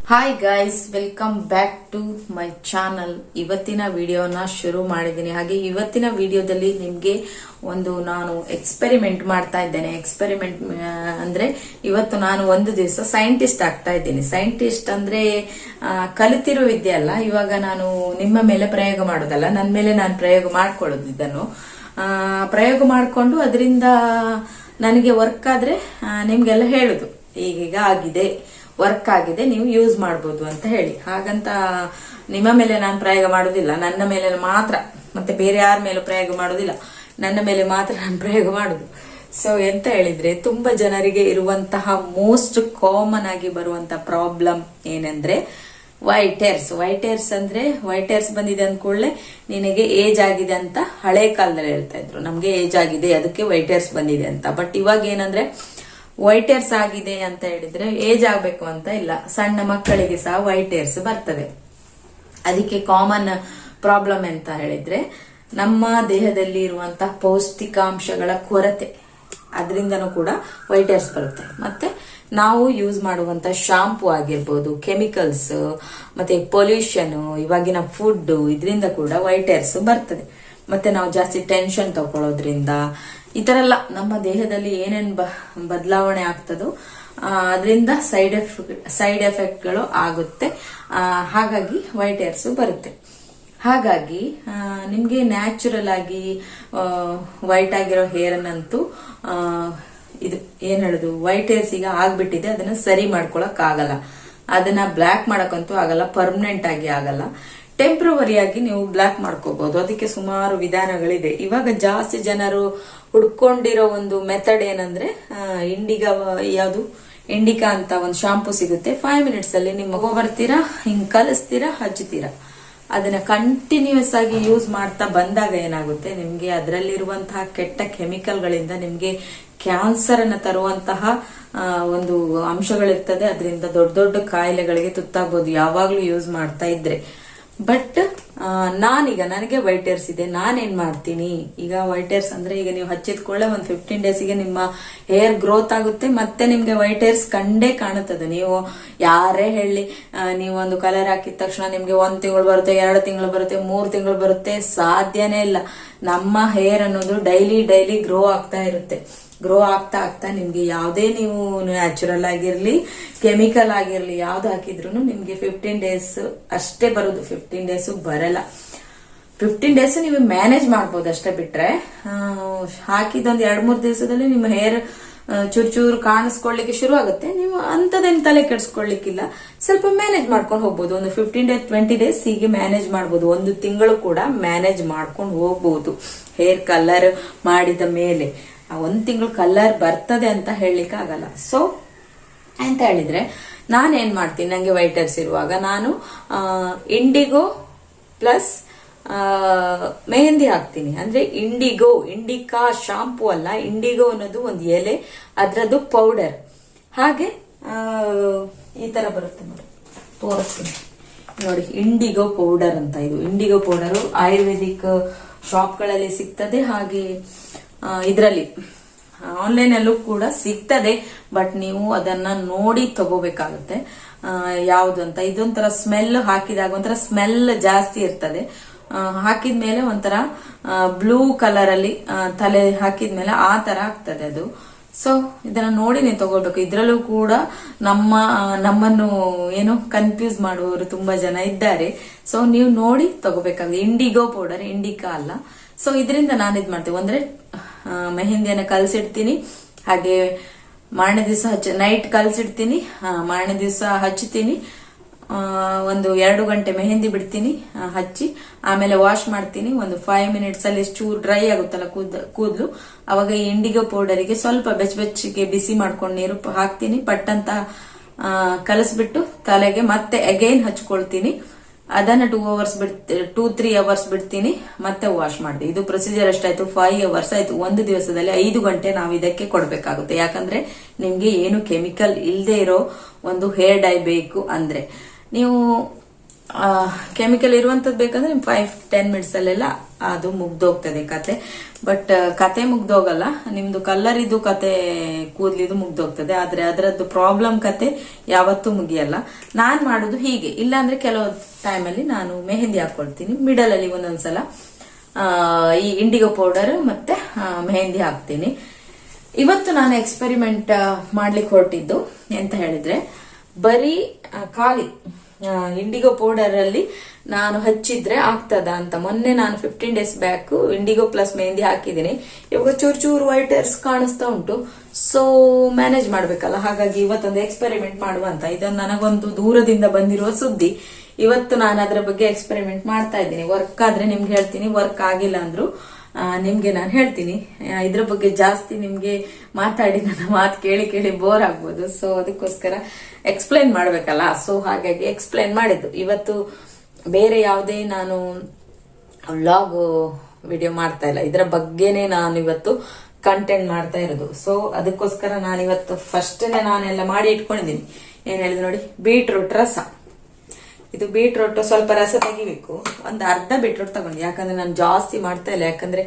Hi guys, welcome back to my channel. ಇವತ್ತಿನ ವಿಡಿಯೋನ ಶುರು ಮಾಡಿದ್ದೀನಿ. ಹಾಗೆ ಇವತ್ತಿನ ವಿಡಿಯೋದಲ್ಲಿ ನಿಮ್ಗೆ ನಾನು ಎಕ್ಸ್ಪೆರಿಮೆಂಟ್ ಮಾಡ್ತಾ ಇದ್ದೇನೆ. ಎಕ್ಸ್ಪೆರಿಮೆಂಟ್ ಅಂದ್ರೆ ಇವತ್ತು ನಾನು ಒಂದು ದಿವಸ ಸೈಂಟಿಸ್ಟ್ ಆಗ್ತಾ ಇದ್ದೀನಿ. ಸೈಂಟಿಸ್ಟ್ ಅಂದ್ರೆ ಕಲಿತಿರೋ ವಿದ್ಯೆ ಅಲ್ಲ. ಇವಾಗ ನಾನು ನಿಮ್ಮ ಮೇಲೆ ಪ್ರಯೋಗ ಮಾಡೋದಲ್ಲ, ನನ್ನ ಮೇಲೆ ನಾನು ಪ್ರಯೋಗ ಮಾಡ್ಕೊಳ್ಳೋದು. ಇದನ್ನು ಪ್ರಯೋಗ ಮಾಡಿಕೊಂಡು ಅದರಿಂದ ನನಗೆ ವರ್ಕ್ ಆದ್ರೆ ನಿಮ್ಗೆಲ್ಲ ಹೇಳುದು, ಈಗೀಗ ಆಗಿದೆ, ವರ್ಕ್ ಆಗಿದೆ, ನೀವು ಯೂಸ್ ಮಾಡಬಹುದು ಅಂತ ಹೇಳಿ. ಹಾಗಂತ ನಿಮ್ಮ ಮೇಲೆ ನಾನು ಪ್ರಯೋಗ ಮಾಡೋದಿಲ್ಲ, ನನ್ನ ಮೇಲೆ ಮಾತ್ರ, ಮತ್ತೆ ಬೇರೆ ಯಾರ ಮೇಲೂ ಪ್ರಯೋಗ ಮಾಡೋದಿಲ್ಲ, ನನ್ನ ಮೇಲೆ ಮಾತ್ರ ನಾನು ಪ್ರಯೋಗ ಮಾಡುದು. ಸೊ ಎಂತ ಹೇಳಿದ್ರೆ, ತುಂಬಾ ಜನರಿಗೆ ಇರುವಂತಹ ಮೋಸ್ಟ್ ಕಾಮನ್ ಆಗಿ ಬರುವಂತಹ ಪ್ರಾಬ್ಲಮ್ ಏನಂದ್ರೆ ವೈಟ್ ಹೇರ್ಸ್ ಅಂದ್ರೆ ವೈಟ್ ಹೇರ್ಸ್ ಬಂದಿದೆ ಅಂದ ಕೂಡಲೇ ನಿನಗೆ ಏಜ್ ಆಗಿದೆ ಅಂತ ಹಳೆ ಕಾಲದಲ್ಲಿ ಹೇಳ್ತಾ ಇದ್ರು. ನಮ್ಗೆ ಏಜ್ ಆಗಿದೆ, ಅದಕ್ಕೆ ವೈಟ್ ಹೇರ್ಸ್ ಬಂದಿದೆ ಅಂತ. ಬಟ್ ಇವಾಗ ಏನಂದ್ರೆ ವೈಟ್ ಹೇರ್ಸ್ ಆಗಿದೆ ಅಂತ ಹೇಳಿದ್ರೆ ಏಜ್ ಆಗ್ಬೇಕು ಅಂತ ಇಲ್ಲ, ಸಣ್ಣ ಮಕ್ಕಳಿಗೆ ಸಹ ವೈಟ್ ಹೇರ್ಸ್ ಬರ್ತದೆ. ಅದಕ್ಕೆ ಕಾಮನ್ ಪ್ರಾಬ್ಲಮ್ ಅಂತ ಹೇಳಿದ್ರೆ ನಮ್ಮ ದೇಹದಲ್ಲಿ ಇರುವಂತಹ ಪೌಷ್ಟಿಕಾಂಶಗಳ ಕೊರತೆ, ಅದರಿಂದನೂ ಕೂಡ ವೈಟ್ ಹೇರ್ಸ್ ಬರುತ್ತೆ. ಮತ್ತೆ ನಾವು ಯೂಸ್ ಮಾಡುವಂತ ಶಾಂಪೂ ಆಗಿರ್ಬೋದು, ಕೆಮಿಕಲ್ಸ್, ಮತ್ತೆ ಪೊಲ್ಯೂಷನ್, ಇವಾಗಿನ ಫುಡ್, ಇದರಿಂದ ಕೂಡ ವೈಟ್ ಹೇರ್ಸ್ ಬರ್ತದೆ. ಮತ್ತೆ ನಾವು ಜಾಸ್ತಿ ಟೆನ್ಷನ್ ತಗೊಳ್ಳೋದ್ರಿಂದ ಈ ತರ ಎಲ್ಲ ನಮ್ಮ ದೇಹದಲ್ಲಿ ಏನೇನ್ ಬದಲಾವಣೆ ಆಗ್ತದೋ ಅದರಿಂದ ಸೈಡ್ ಎಫೆಕ್ಟ್ಗಳು ಆಗುತ್ತೆ. ಹಾಗಾಗಿ ವೈಟ್ ಹೇರ್ಸ್ ಬರುತ್ತೆ. ಹಾಗಾಗಿ ನಿಮ್ಗೆ ನ್ಯಾಚುರಲ್ ಆಗಿ ವೈಟ್ ಆಗಿರೋ ಹೇರ್ ಅನ್ನಂತೂ ಇದು ಏನ್ ಹೇಳುದು, ವೈಟ್ ಹೇರ್ಸ್ ಈಗ ಆಗ್ಬಿಟ್ಟಿದೆ, ಅದನ್ನ ಸರಿ ಮಾಡ್ಕೊಳಕ್ ಆಗಲ್ಲ, ಅದನ್ನ ಬ್ಲಾಕ್ ಮಾಡಕ್ಕಂತೂ ಆಗಲ್ಲ, ಪರ್ಮನೆಂಟ್ ಆಗಿ ಆಗಲ್ಲ. ಟೆಂಪ್ರವರಿ ಆಗಿ ನೀವು ಬ್ಲಾಕ್ ಮಾಡ್ಕೋಬಹುದು. ಅದಕ್ಕೆ ಸುಮಾರು ವಿಧಾನಗಳಿದೆ. ಇವಾಗ ಜಾಸ್ತಿ ಜನರು ಹುಡ್ಕೊಂಡಿರೋ ಒಂದು ಮೆಥಡ್ ಏನಂದ್ರೆ ಇಂಡಿಕಾ ಅಂತ ಒಂದು ಶಾಂಪೂ ಸಿಗುತ್ತೆ. 5 ಮಿನಿಟ್ಸ್ ಅಲ್ಲಿ ನಿಮ್ಮ ಬರ್ತೀರಾ, ಹಿಂಗ್ ಕಲಿಸ್ತೀರಾ, ಹಚ್ಚುತ್ತೀರಾ. ಅದನ್ನ ಕಂಟಿನ್ಯೂಸ್ ಆಗಿ ಯೂಸ್ ಮಾಡ್ತಾ ಬಂದಾಗ ಏನಾಗುತ್ತೆ, ನಿಮ್ಗೆ ಅದರಲ್ಲಿರುವಂತಹ ಕೆಟ್ಟ ಕೆಮಿಕಲ್ ಗಳಿಂದ ನಿಮ್ಗೆ ಕ್ಯಾನ್ಸರ್ ಅನ್ನ ತರುವಂತಹ ಒಂದು ಅಂಶಗಳಿರ್ತದೆ. ಅದರಿಂದ ದೊಡ್ಡ ದೊಡ್ಡ ಕಾಯಿಲೆಗಳಿಗೆ ತುತ್ತಾಗಬಹುದು ಯಾವಾಗ್ಲೂ ಯೂಸ್ ಮಾಡ್ತಾ ಇದ್ರೆ. ಬಟ್ ನಾನೀಗ ನನಗೆ ವೈಟ್ ಹೇರ್ಸ್ ಇದೆ, ನಾನೇನ್ ಮಾಡ್ತೀನಿ, ಈಗ ವೈಟ್ ಹೇರ್ಸ್ ಅಂದ್ರೆ ಈಗ ನೀವು ಹಚ್ಚಿದ್ಕೊಳ್ಳೆ ಒಂದು 15 ಡೇಸ್ಗೆ ನಿಮ್ಮ ಹೇರ್ ಗ್ರೋತ್ ಆಗುತ್ತೆ. ಮತ್ತೆ ನಿಮ್ಗೆ ವೈಟ್ ಹೇರ್ಸ್ ಕಂಡೇ ಕಾಣುತ್ತದೆ. ನೀವು ಯಾರೇ ಹೇಳಿ, ನೀವು ಒಂದು ಕಲರ್ ಹಾಕಿದ ತಕ್ಷಣ ನಿಮ್ಗೆ 1 ತಿಂಗಳು ಬರುತ್ತೆ, 2 ತಿಂಗಳು ಬರುತ್ತೆ, 3 ತಿಂಗಳು ಬರುತ್ತೆ, ಸಾಧ್ಯನೇ ಇಲ್ಲ. ನಮ್ಮ ಹೇರ್ ಅನ್ನೋದು ಡೈಲಿ ಗ್ರೋ ಆಗ್ತಾ ಇರುತ್ತೆ. ಗ್ರೋ ಆಗ್ತಾ ನಿಮ್ಗೆ ಯಾವುದೇ ನೀವು ನ್ಯಾಚುರಲ್ ಆಗಿರ್ಲಿ, ಕೆಮಿಕಲ್ ಆಗಿರ್ಲಿ, ಯಾವ್ದು ಹಾಕಿದ್ರು ನಿಮ್ಗೆ 15 ಡೇಸ್ ಅಷ್ಟೇ ಬರೋದು. 15 ಡೇಸ್ ಬರಲ್ಲ. 15 ಡೇಸ್ ನೀವು ಮ್ಯಾನೇಜ್ ಮಾಡ್ಬೋದು ಅಷ್ಟೇ. ಬಿಟ್ರೆ ಹಾಕಿದೊಂದು 2-3 ದಿವಸದಲ್ಲಿ ನಿಮ್ಮ ಹೇರ್ ಚೂರು ಕಾಣಿಸ್ಕೊಳ್ಳಿಕ್ಕೆ ಶುರು ಆಗುತ್ತೆ. ನೀವು ಅಂತದೇನು ತಲೆ ಕೆಡಿಸ್ಕೊಳ್ಳಿಕ್ಕಿಲ್ಲ, ಸ್ವಲ್ಪ ಮ್ಯಾನೇಜ್ ಮಾಡ್ಕೊಂಡು ಹೋಗ್ಬೋದು. ಒಂದು 15 ಡೇಸ್ 20 ಡೇಸ್ ಹೀಗೆ ಮ್ಯಾನೇಜ್ ಮಾಡ್ಬೋದು. 1 ತಿಂಗಳು ಕೂಡ ಮ್ಯಾನೇಜ್ ಮಾಡ್ಕೊಂಡು ಹೋಗ್ಬೋದು ಹೇರ್ ಕಲರ್ ಮಾಡಿದ ಮೇಲೆ. 1 ತಿಂಗಳು ಕಲರ್ ಬರ್ತದೆ ಅಂತ ಹೇಳಲಿಕ್ಕೆ ಆಗಲ್ಲ. ಸೊ ಅಂತ ಹೇಳಿದ್ರೆ ನಾನೇನ್ ಮಾಡ್ತೀನಿ, ನಂಗೆ ವೈಟ್ ಹೇರ್ಸ್ ಇರುವಾಗ ನಾನು ಇಂಡಿಗೋ ಪ್ಲಸ್ ಮೆಹಂದಿ ಹಾಕ್ತೀನಿ. ಅಂದ್ರೆ ಇಂಡಿಕಾ ಶಾಂಪೂ ಅಲ್ಲ, ಇಂಡಿಗೋ ಅನ್ನೋದು ಒಂದು ಎಲೆ, ಅದ್ರದ್ದು ಪೌಡರ್. ಹಾಗೆ ಈ ತರ ಬರುತ್ತೆ ನೋಡಿ, ತೋರಿಸ್ತೀನಿ ನೋಡಿ, ಇಂಡಿಗೋ ಪೌಡರ್ ಅಂತ. ಇದು ಇಂಡಿಗೋ ಪೌಡರ್ ಆಯುರ್ವೇದಿಕ್ ಶಾಪ್ಗಳಲ್ಲಿ ಸಿಗ್ತದೆ. ಹಾಗೆ ಇದರಲ್ಲಿ ಆನ್ಲೈನ್ ಅಲ್ಲೂ ಕೂಡ ಸಿಗ್ತದೆ. ಬಟ್ ನೀವು ಅದನ್ನ ನೋಡಿ ತಗೋಬೇಕಾಗುತ್ತೆ ಯಾವ್ದು ಅಂತ. ಇದೊಂಥರ ಸ್ಮೆಲ್, ಹಾಕಿದಾಗ ಒಂಥರ ಸ್ಮೆಲ್ ಜಾಸ್ತಿ ಇರ್ತದೆ. ಹಾಕಿದ್ಮೇಲೆ ಒಂಥರ ಬ್ಲೂ ಕಲರ್ ಅಲ್ಲಿ ತಲೆ ಹಾಕಿದ್ಮೇಲೆ ಆ ತರ ಆಗ್ತದೆ ಅದು. ಸೊ ಇದನ್ನ ನೋಡಿ ನೀವು ತಗೋಬೇಕು. ಇದ್ರಲ್ಲೂ ಕೂಡ ನಮ್ಮನ್ನು ಏನು ಕನ್ಫ್ಯೂಸ್ ಮಾಡುವವರು ತುಂಬಾ ಜನ ಇದ್ದಾರೆ. ಸೊ ನೀವು ನೋಡಿ ತಗೋಬೇಕಾಗುತ್ತೆ. ಇಂಡಿಗೋ ಪೌಡರ್, ಇಂಡಿಕಾ ಅಲ್ಲ. ಸೊ ಇದರಿಂದ ನಾನು ಇದ್ ಮಾಡ್ತೇವೆ ಅಂದ್ರೆ ಮೆಹಂದಿಯನ್ನ ಕಲಸಿಡ್ತೀನಿ. ಹಾಗೆ ಮಾರನೇ ದಿವಸ ನೈಟ್ ಕಲಸಿಡ್ತೀನಿ, ಮಾರನೇ ದಿವಸ ಹಚ್ಚುತ್ತೀನಿ. ಒಂದು 2 ಗಂಟೆ ಮೆಹಂದಿ ಬಿಡ್ತೀನಿ ಹಚ್ಚಿ. ಆಮೇಲೆ ವಾಶ್ ಮಾಡ್ತೀನಿ. ಒಂದು 5 ಮಿನಿಟ್ಸ್ ಅಲ್ಲಿ ಚೂರು ಡ್ರೈ ಆಗುತ್ತಲ್ಲ ಕೂದಲು, ಅವಾಗ ಈ ಇಂಡಿಗೋ ಪೌಡರಿಗೆ ಸ್ವಲ್ಪ ಬೆಚ್ಚಗೆ ಬಿಸಿ ಮಾಡ್ಕೊಂಡು ನೀರು ಹಾಕ್ತೀನಿ. ಪಟ್ಟಂತ ಕಲಸ್ಬಿಟ್ಟು ತಲೆಗೆ ಮತ್ತೆ ಅಗೈನ್ ಹಚ್ಕೊಳ್ತೀನಿ. ಅದನ್ನ 2-3 ಅವರ್ಸ್ ಬಿಡ್ತೀನಿ, ಮತ್ತೆ ವಾಶ್ ಮಾಡ್ತೀನಿ. ಇದು ಪ್ರೊಸೀಜರ್ ಎಷ್ಟಾಯ್ತು, 5 ಅವರ್ಸ್ ಆಯ್ತು. ಒಂದು ದಿವಸದಲ್ಲಿ 5 ಗಂಟೆ ನಾವು ಇದಕ್ಕೆ ಕೊಡ್ಬೇಕಾಗುತ್ತೆ. ಯಾಕಂದ್ರೆ ನಿಮ್ಗೆ ಏನು ಕೆಮಿಕಲ್ ಇಲ್ಲದೆ ಇರೋ ಒಂದು ಹೇರ್ ಡೈ ಬೇಕು ಅಂದ್ರೆ. ನೀವು ಕೆಮಿಕಲ್ ಇರುವಂತದ್ದು ಬೇಕಂದ್ರೆ 5-10 ಮಿನಿಟ್ಸ್ ಅಲ್ಲೆಲ್ಲ ಅದು ಮುಗ್ದೋಗ್ತದೆ ಕತೆ. ಬಟ್ ಕತೆ ಮುಗ್ದೋಗಲ್ಲ, ನಿಮ್ದು ಕಲರ್ ಇದು ಕತೆ ಕೂದ್ಲಿದು ಮುಗ್ದೋಗ್ತದೆ. ಆದ್ರೆ ಅದರದ್ದು ಪ್ರಾಬ್ಲಮ್ ಕತೆ ಯಾವತ್ತೂ ಮುಗಿಯಲ್ಲ. ನಾನ್ ಮಾಡುದು ಹೀಗೆ. ಇಲ್ಲಾಂದ್ರೆ ಕೆಲವು ಟೈಮಲ್ಲಿ ನಾನು ಮೆಹಂದಿ ಹಾಕೊಳ್ತೀನಿ, ಮಿಡಲ್ ಅಲ್ಲಿ ಒಂದೊಂದ್ಸಲ ಈ ಇಂಡಿಗೋ ಪೌಡರ್ ಮತ್ತೆ ಮೆಹಂದಿ ಹಾಕ್ತೀನಿ. ಇವತ್ತು ನಾನು ಎಕ್ಸ್ಪೆರಿಮೆಂಟ್ ಮಾಡ್ಲಿಕ್ಕೆ ಹೊರಟಿದ್ದು ಎಂತ ಹೇಳಿದ್ರೆ, ಬರೀ ಖಾಲಿ ಇಂಡಿಗೋ ಪೌಡರ್ ಅಲ್ಲಿ ನಾನು ಹಚ್ಚಿದ್ರೆ ಆಗ್ತದ ಅಂತ. ಮೊನ್ನೆ ನಾನು 15 days back IndiGo plus mehndi ಹಾಕಿದ್ದೀನಿ. ಇವಾಗ ಚೂರು ಚೂರು ವೈಟ್ ಹೇರ್ಸ್ ಕಾಣಿಸ್ತಾ ಉಂಟು. ಸೊ ಮ್ಯಾನೇಜ್ ಮಾಡ್ಬೇಕಲ್ಲ, ಹಾಗಾಗಿ ಇವತ್ತೊಂದು ಎಕ್ಸ್ಪೆರಿಮೆಂಟ್ ಮಾಡುವ ಅಂತ. ಇದೊಂದು ನನಗೊಂದು ದೂರದಿಂದ ಬಂದಿರುವ ಸುದ್ದಿ. ಇವತ್ತು ನಾನು ಅದರ ಬಗ್ಗೆ ಎಕ್ಸ್ಪೆರಿಮೆಂಟ್ ಮಾಡ್ತಾ ಇದ್ದೀನಿ. ವರ್ಕ್ ಆದ್ರೆ ನಿಮ್ಗೆ ಹೇಳ್ತೀನಿ, ವರ್ಕ್ ಆಗಿಲ್ಲ ಅಂದ್ರು ನಿಮ್ಗೆ ನಾನು ಹೇಳ್ತೀನಿ. ಇದ್ರ ಬಗ್ಗೆ ಜಾಸ್ತಿ ನಿಮ್ಗೆ ಮಾತಾಡಿ ನನ್ನ ಮಾತು ಕೇಳಿ ಕೇಳಿ ಬೋರ್ ಆಗ್ಬೋದು. ಸೊ ಅದಕ್ಕೋಸ್ಕರ ಎಕ್ಸ್ಪ್ಲೈನ್ ಮಾಡ್ಬೇಕಲ್ಲ. ಸೊ ಹಾಗಾಗಿ ಎಕ್ಸ್ಪ್ಲೈನ್ ಮಾಡಿದ್ದು. ಇವತ್ತು ಬೇರೆ ಯಾವುದೇ ನಾನು ವ್ಲಾಗ್ ವಿಡಿಯೋ ಮಾಡ್ತಾ ಇಲ್ಲ, ಇದರ ಬಗ್ಗೆನೆ ನಾನು ಇವತ್ತು ಕಂಟೆಂಟ್ ಮಾಡ್ತಾ ಇರೋದು. ಸೊ ಅದಕ್ಕೋಸ್ಕರ ನಾನು ಇವತ್ತು ಫಸ್ಟ್ನೇ ನಾನೆಲ್ಲ ಮಾಡಿ ಇಟ್ಕೊಂಡಿದ್ದೀನಿ. ಏನ್ ಹೇಳಿದ್ರು ನೋಡಿ, ಬೀಟ್ರೂಟ್ ರಸ. ಇದು ಬೀಟ್ರೂಟ್ ಸ್ವಲ್ಪ ರಸ ತೆಗಿಬೇಕು. ಒಂದು ಅರ್ಧ ಬೀಟ್ರೂಟ್ ತಗೊಂಡು, ಯಾಕಂದ್ರೆ ನಾನು ಜಾಸ್ತಿ ಮಾಡ್ತಾ ಇಲ್ಲ. ಯಾಕಂದ್ರೆ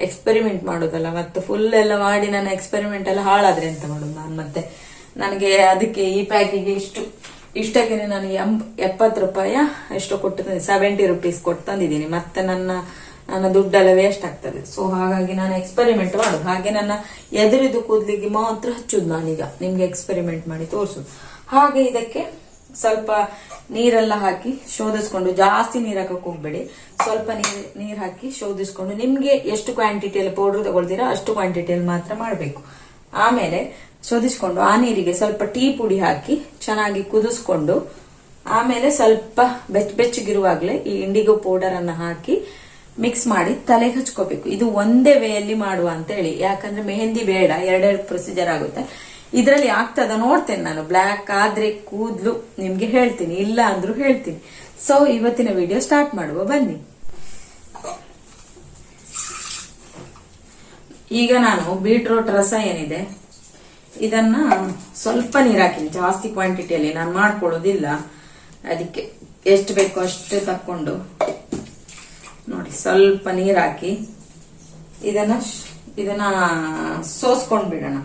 ಎಕ್ಸ್ಪೆರಿಮೆಂಟ್ ಮಾಡೋದಲ್ಲ, ಮತ್ತೆ ಫುಲ್ ಎಲ್ಲ ಮಾಡಿ ನನ್ನ ಎಕ್ಸ್ಪೆರಿಮೆಂಟ್ ಎಲ್ಲ ಹಾಳಾದ್ರೆ ಎಂತ ಮಾಡೋದು ನಾನು. ಮತ್ತೆ ನನಗೆ ಅದಕ್ಕೆ ಈ ಪ್ಯಾಕಿಗೆ ಇಷ್ಟಕ್ಕೆ ನಾನು 70 ರೂಪಾಯಿ ಎಷ್ಟು ಕೊಟ್ಟು 70 ರುಪೀಸ್ ಕೊಟ್ಟು ತಂದಿದ್ದೀನಿ. ಮತ್ತೆ ನನ್ನ ದುಡ್ಡೆಲ್ಲ ವೇಸ್ಟ್ ಆಗ್ತದೆ. ಸೊ ಹಾಗಾಗಿ ನಾನು ಎಕ್ಸ್ಪೆರಿಮೆಂಟ್ ಮಾಡೋದು. ಹಾಗೆ ನನ್ನ ಎದುರಿದು ಕೂದ್ಲಿಗೆ ಮಾತ್ರ ಹಚ್ಚುದು ನಾನೀಗ ನಿಮ್ಗೆ ಎಕ್ಸ್ಪೆರಿಮೆಂಟ್ ಮಾಡಿ ತೋರಿಸುದು. ಹಾಗೆ ಇದಕ್ಕೆ ಸ್ವಲ್ಪ ನೀರೆಲ್ಲ ಹಾಕಿ ಶೋಧಿಸ್ಕೊಂಡು, ಜಾಸ್ತಿ ನೀರ್ ಹಾಕಕ್ ಹೋಗ್ಬೇಡಿ, ಸ್ವಲ್ಪ ನೀರ್ ಹಾಕಿ ಶೋಧಿಸ್ಕೊಂಡು, ನಿಮ್ಗೆ ಎಷ್ಟು ಕ್ವಾಂಟಿಟಿಯಲ್ಲಿ ಪೌಡರ್ ತಗೊಳ್ತೀರಾ ಅಷ್ಟು ಕ್ವಾಂಟಿಟಿಯಲ್ಲಿ ಮಾತ್ರ ಮಾಡಬೇಕು. ಆಮೇಲೆ ಶೋಧಿಸ್ಕೊಂಡು ಆ ನೀರಿಗೆ ಸ್ವಲ್ಪ ಟೀ ಪುಡಿ ಹಾಕಿ ಚೆನ್ನಾಗಿ ಕುದಿಸ್ಕೊಂಡು, ಆಮೇಲೆ ಸ್ವಲ್ಪ ಬೆಚ್ಚಗಿರುವಾಗ್ಲೇ ಈ ಇಂಡಿಗೋ ಪೌಡರ್ ಅನ್ನ ಹಾಕಿ ಮಿಕ್ಸ್ ಮಾಡಿ ತಲೆಗೆ ಹಚ್ಕೋಬೇಕು. ಇದು ಒಂದೇ ವೇಯಲ್ಲಿ ಮಾಡುವ ಅಂತ ಹೇಳಿ, ಯಾಕಂದ್ರೆ ಮೆಹಂದಿ ಬೇಡ, ಎರಡೆರಡು ಪ್ರೊಸೀಜರ್ ಆಗುತ್ತೆ. ಇದರಲ್ಲಿ ಆಗ್ತದ ನೋಡ್ತೇನೆ ನಾನು. ಬ್ಲ್ಯಾಕ್ ಆದ್ರೆ ಕೂದ್ಲು ನಿಮ್ಗೆ ಹೇಳ್ತೀನಿ, ಇಲ್ಲ ಅಂದ್ರೂ ಹೇಳ್ತೀನಿ. ಸೊ ಇವತ್ತಿನ ವಿಡಿಯೋ ಸ್ಟಾರ್ಟ್ ಮಾಡುವ ಬನ್ನಿ. ಈಗ ನಾನು ಬೀಟ್ರೂಟ್ ರಸ ಏನಿದೆ ಇದನ್ನ ಸ್ವಲ್ಪ ನೀರ್ ಹಾಕಿನಿ, ಜಾಸ್ತಿ ಕ್ವಾಂಟಿಟಿಯಲ್ಲಿ ನಾನು ಮಾಡ್ಕೊಳ್ಳೋದಿಲ್ಲ. ಅದಕ್ಕೆ ಎಷ್ಟು ಬೇಕೋ ಅಷ್ಟೇ ತಕ್ಕೊಂಡು ನೋಡಿ, ಸ್ವಲ್ಪ ನೀರ್ ಹಾಕಿ ಇದನ್ನ ಸೋಸ್ಕೊಂಡ್ ಬಿಡೋಣ.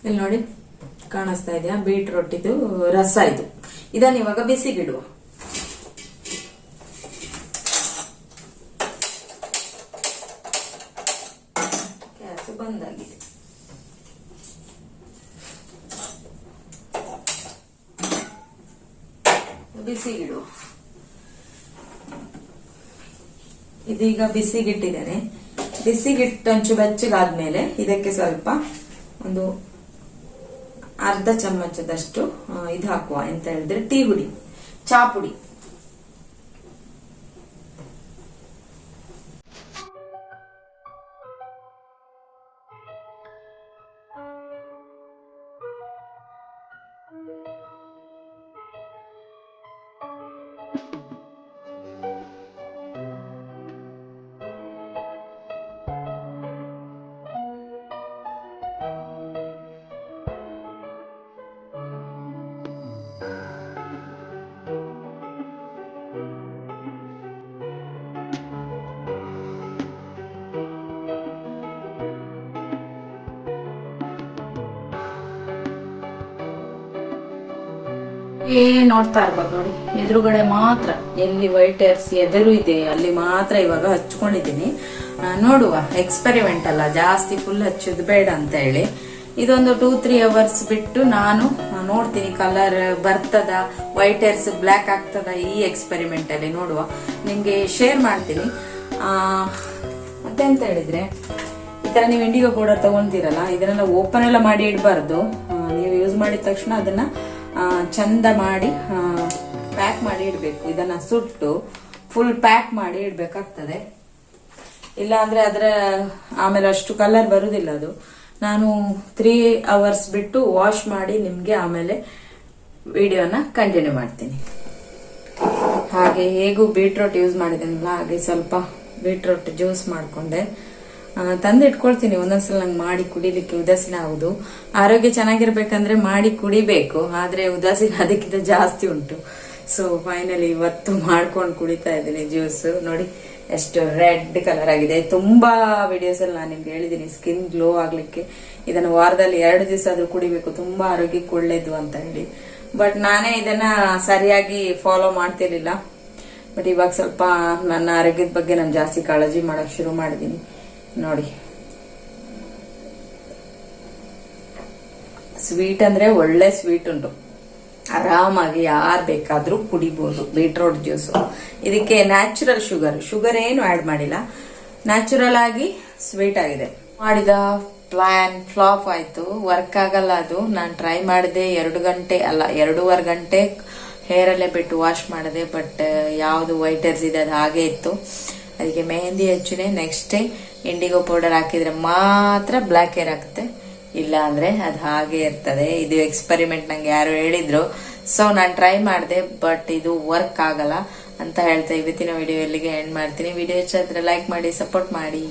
ಇಲ್ಲಿ ನೋಡಿ ಕಾಣಿಸ್ತಾ ಇದೆಯಾ, ಬೀಟ್ರೂಟ್ ಇದು ರಸ. ಇದನ್ನ ಇವಾಗ ಬಿಸಿಗಿಡುವ. ಗ್ಯಾಸ್ ಬಂದಾಗಿದೆ. ಬಿಸಿಗಿಡುವ. ಇದೀಗ ಬಿಸಿಗಿಟ್ಟಿದ್ದೇನೆ. ಬಿಸಿಗಿಟ್ಟಂಚು ಬೆಚ್ಚಗಾದ್ಮೇಲೆ ಇದಕ್ಕೆ ಸ್ವಲ್ಪ ಒಂದು ಅರ್ಧ ಚಮಚದಷ್ಟು ಇದು ಹಾಕುವ. ಎಂತ ಹೇಳಿದ್ರೆ ಟೀ ಹುಡಿ, ಚಾ ಪುಡಿ. ನೋಡ್ತಾ ಇರ್ಬೋದು ನೋಡಿ, ಎದುರುಗಡೆ ಮಾತ್ರ ಎಲ್ಲಿ ವೈಟ್ ಹೇರ್ಸ್ ಎದುರು ಇದೆ ಅಲ್ಲಿ ಮಾತ್ರ ಇವಾಗ ಹಚ್ಕೊಂಡಿದ್ದೀನಿ. ನೋಡುವ, ಎಕ್ಸ್ಪೆರಿಮೆಂಟ್ ಅಲ್ಲ, ಜಾಸ್ತಿ ಫುಲ್ ಹಚ್ಚೋದು ಬೇಡ ಅಂತ ಹೇಳಿ. ಇದೊಂದು 2-3 ಅವರ್ಸ್ ಬಿಟ್ಟು ನಾನು ನೋಡ್ತೀನಿ ಕಲರ್ ಬರ್ತದ, ವೈಟ್ ಹೇರ್ಸ್ ಬ್ಲ್ಯಾಕ್ ಆಗ್ತದ. ಈ ಎಕ್ಸ್ಪೆರಿಮೆಂಟ್ ಅಲ್ಲಿ ನೋಡುವ, ನಿಮ್ಗೆ ಶೇರ್ ಮಾಡ್ತೀನಿ. ಮತ್ತೆ ಅಂತ ಹೇಳಿದ್ರೆ, ಈ ತರ ನೀವು ಇಂಡಿಗೋ ಪೌಡರ್ ತಗೊಂತೀರಲ್ಲ, ಇದನ್ನೆಲ್ಲ ಓಪನ್ ಎಲ್ಲ ಮಾಡಿ ಇಡಬಾರ್ದು. ನೀವು ಯೂಸ್ ಮಾಡಿದ ತಕ್ಷಣ ಅದನ್ನ ಚಂದ ಮಾಡಿ ಪ್ಯಾಕ್ ಮಾಡಿ ಇಡ್ಬೇಕು. ಇದನ್ನ ಸುಟ್ಟು ಫುಲ್ ಪ್ಯಾಕ್ ಮಾಡಿ ಇಡ್ಬೇಕಾಗ್ತದೆ. ಇಲ್ಲ ಅಂದ್ರೆ ಆಮೇಲೆ ಅಷ್ಟು ಕಲರ್ ಬರುದಿಲ್ಲ ಅದು. ನಾನು 3 ಅವರ್ಸ್ ಬಿಟ್ಟು ವಾಶ್ ಮಾಡಿ ನಿಮ್ಗೆ ಆಮೇಲೆ ವಿಡಿಯೋನ ಕಂಟಿನ್ಯೂ ಮಾಡ್ತೀನಿ. ಹಾಗೆ ಹೇಗೂ ಬೀಟ್ರೋಟ್ ಯೂಸ್ ಮಾಡಿದ್ದೀನಲ್ಲ, ಹಾಗೆ ಸ್ವಲ್ಪ ಬೀಟ್ರೋಟ್ ಜ್ಯೂಸ್ ಮಾಡ್ಕೊಂಡೆ. ತಂದು ಇಟ್ಕೊಳ್ತೀನಿ, ಒಂದೊಂದ್ಸಲ ನಂಗೆ ಮಾಡಿ ಕುಡಿಲಿಕ್ಕೆ ಉದಾಸೀನ ಆಗುದು. ಆರೋಗ್ಯ ಚೆನ್ನಾಗಿರ್ಬೇಕಂದ್ರೆ ಮಾಡಿ ಕುಡಿಬೇಕು, ಆದ್ರೆ ಉದಾಸೀನ ಅದಕ್ಕಿಂತ ಜಾಸ್ತಿ ಉಂಟು. ಸೊ ಫೈನಲಿ ಇವತ್ತು ಮಾಡ್ಕೊಂಡು ಕುಡಿತಾ ಇದ್ದೀನಿ ಜ್ಯೂಸ್. ನೋಡಿ ಎಷ್ಟು ರೆಡ್ ಕಲರ್ ಆಗಿದೆ. ತುಂಬಾ ವಿಡಿಯೋಸ್ ಅಲ್ಲಿ ನಾನು ನಿಮ್ಗೆ ಹೇಳಿದೀನಿ ಸ್ಕಿನ್ ಗ್ಲೋ ಆಗ್ಲಿಕ್ಕೆ ಇದನ್ನ ವಾರದಲ್ಲಿ 2 ದಿವಸ ಆದ್ರೂ ಕುಡಿಬೇಕು, ತುಂಬಾ ಆರೋಗ್ಯಕ್ಕೆ ಒಳ್ಳೇದು ಅಂತ ಹೇಳಿ. ಬಟ್ ನಾನೇ ಇದನ್ನ ಸರಿಯಾಗಿ ಫಾಲೋ ಮಾಡ್ತಿರ್ಲಿಲ್ಲ. ಬಟ್ ಇವಾಗ ಸ್ವಲ್ಪ ನನ್ನ ಆರೋಗ್ಯದ ಬಗ್ಗೆ ನಾನು ಜಾಸ್ತಿ ಕಾಳಜಿ ಮಾಡಕ್ ಶುರು ಮಾಡಿದೀನಿ. ನೋಡಿ, ಸ್ವೀಟ್ ಅಂದ್ರೆ ಒಳ್ಳೆ ಸ್ವೀಟ್ ಉಂಟು, ಆರಾಮಾಗಿ ಯಾರು ಬೇಕಾದ್ರೂ ಕುಡಿಬಹುದು ಬೀಟ್ರೋಟ್ ಜ್ಯೂಸ್. ಇದಕ್ಕೆ ನ್ಯಾಚುರಲ್ ಶುಗರ್ ಏನು ಆಡ್ ಮಾಡಿಲ್ಲ, ನ್ಯಾಚುರಲ್ ಆಗಿ ಸ್ವೀಟ್ ಆಗಿದೆ. ಮಾಡಿದ ಪ್ಲಾನ್ ಫ್ಲಾಪ್ ಆಯ್ತು, ವರ್ಕ್ ಆಗಲ್ಲ ಅದು. ನಾನು ಟ್ರೈ ಮಾಡಿದೆ 2.5 ಗಂಟೆ ಹೇರ್ ಅಲ್ಲೇ ಬಿಟ್ಟು ವಾಶ್ ಮಾಡಿದೆ. ಬಟ್ ಯಾವ್ದು ವೈಟ್ ಹೇರ್ಸ್ ಇದೆ ಅದು ಹಾಗೆ ಇತ್ತು. ಅದಕ್ಕೆ ಮೆಹಂದಿ ಹಚ್ಚಿನೇ ನೆಕ್ಸ್ಟ್ ಡೇ ಇಂಡಿಗೋ ಪೌಡರ್ ಹಾಕಿದ್ರೆ ಮಾತ್ರ ಬ್ಲಾಕ್ ಹೇರ್ ಆಗುತ್ತೆ, ಇಲ್ಲ ಅಂದ್ರೆ ಅದು ಹಾಗೆ ಇರ್ತದೆ. ಇದು ಎಕ್ಸ್ಪೆರಿಮೆಂಟ್ ನಂಗೆ ಯಾರು ಹೇಳಿದ್ರು, ಸೊ ನಾನು ಟ್ರೈ ಮಾಡಿದೆ. ಬಟ್ ಇದು ವರ್ಕ್ ಆಗಲ್ಲ ಅಂತ ಹೇಳ್ತಾ ಇವತ್ತಿನ ವಿಡಿಯೋ ಇಲ್ಲಿಗೆ ಎಂಡ್ ಮಾಡ್ತೀನಿ. ವಿಡಿಯೋ ಇಷ್ಟ ಆದ್ರೆ ಲೈಕ್ ಮಾಡಿ, ಸಪೋರ್ಟ್ ಮಾಡಿ.